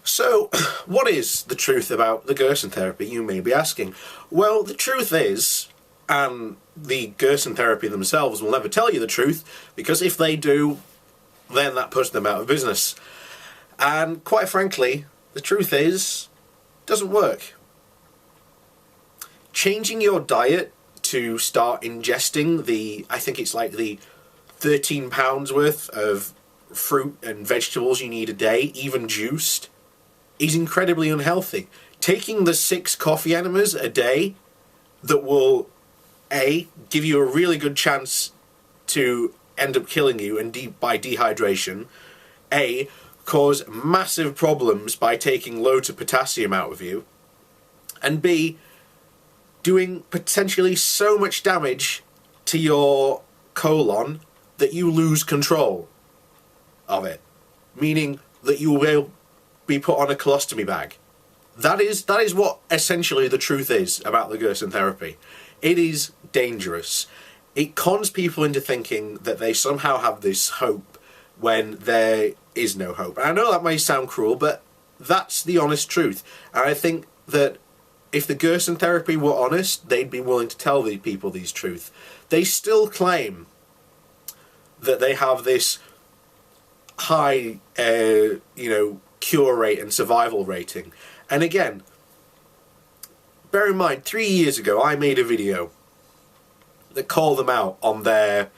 So, what is the truth about the Gerson therapy, you may be asking? Well, the truth is, and the Gerson therapy themselves will never tell you the truth, because if they do, then that puts them out of business. And quite frankly, the truth is, it doesn't work. Changing your diet to start ingesting I think it's like the 13 pounds worth of fruit and vegetables you need a day, even juiced, is incredibly unhealthy. Taking the 6 coffee enemas a day that will, A, give you a really good chance to end up killing you by dehydration, A, cause massive problems by taking loads of potassium out of you, and B, doing potentially so much damage to your colon that you lose control of it, meaning that you will be put on a colostomy bag. That is what essentially the truth is about the Gerson therapy. It is dangerous. It cons people into thinking that they somehow have this hope when there is no hope. And I know that may sound cruel, but that's the honest truth. And I think that if the Gerson therapy were honest, they'd be willing to tell the people these truth. They still claim that they have this high, cure rate and survival rating. And again, bear in mind, 3 years ago I made a video that called them out on their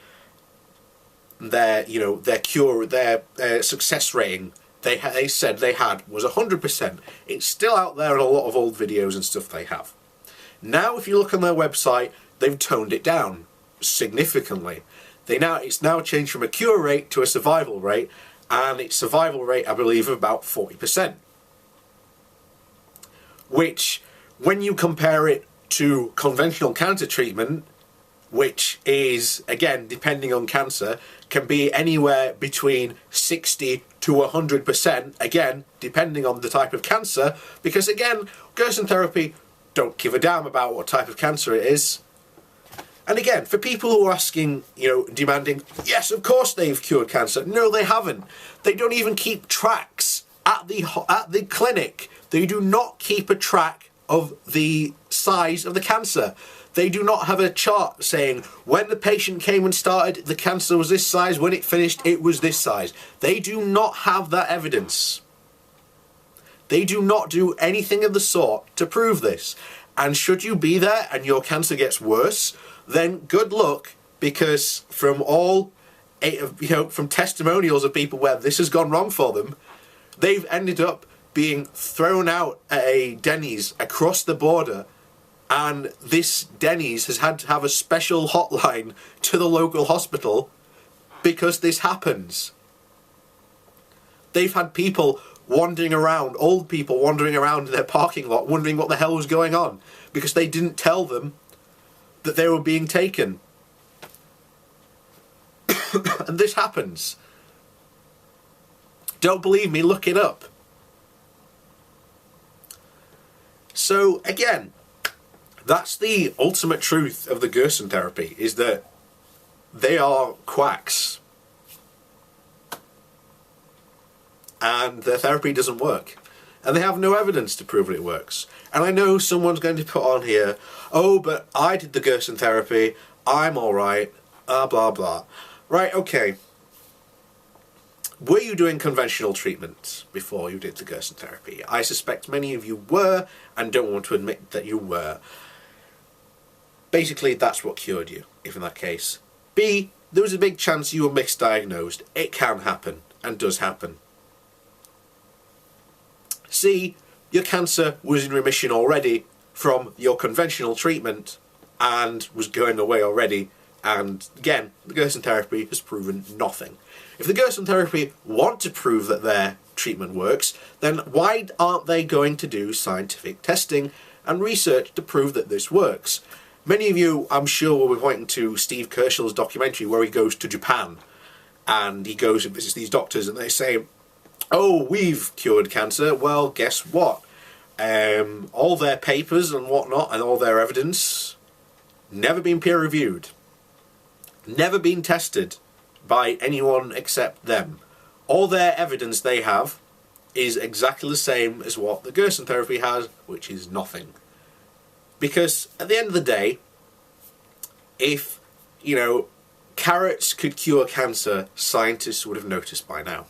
success rating. They said they had was 100%. It's still out there in a lot of old videos and stuff they have. Now, if you look on their website, they've toned it down significantly. It's now changed from a cure rate to a survival rate, and its survival rate, I believe, of about 40%. Which, when you compare it to conventional cancer treatment, which is, again, depending on cancer, can be anywhere between 60 to 100%, again, depending on the type of cancer, because, again, Gerson therapy don't give a damn about what type of cancer it is. And again, for people who are asking, demanding, yes, of course they've cured cancer. No, they haven't. They don't even keep tracks at the clinic. They do not keep a track of the size of the cancer. They do not have a chart saying when the patient came and started, the cancer was this size. When it finished, it was this size. They do not have that evidence. They do not do anything of the sort to prove this. And should you be there and your cancer gets worse, then good luck, because from from testimonials of people where this has gone wrong for them, they've ended up being thrown out at a Denny's across the border, and this Denny's has had to have a special hotline to the local hospital because this happens. They've had people wandering around, old people wandering around in their parking lot wondering what the hell was going on because they didn't tell them that they were being taken. And this happens. Don't believe me, look it up. So again, that's the ultimate truth of the Gerson therapy, is that they are quacks. And their therapy doesn't work. And they have no evidence to prove that it works. And I know someone's going to put on here, oh, but I did the Gerson therapy, I'm alright, blah blah. Right, okay. Were you doing conventional treatment before you did the Gerson therapy? I suspect many of you were, and don't want to admit that you were. Basically, that's what cured you, if in that case. B, there was a big chance you were misdiagnosed. It can happen, and does happen. C, your cancer was in remission already from your conventional treatment and was going away already, and again, the Gerson therapy has proven nothing. If the Gerson therapy want to prove that their treatment works, then why aren't they going to do scientific testing and research to prove that this works? Many of you, I'm sure, will be pointing to Steve Kershall's documentary where he goes to Japan and he goes and visits these doctors and they say, oh, we've cured cancer. Well, guess what? All their papers and whatnot and all their evidence never been peer-reviewed. Never been tested by anyone except them. All their evidence they have is exactly the same as what the Gerson therapy has, which is nothing. Because at the end of the day, if, carrots could cure cancer, scientists would have noticed by now.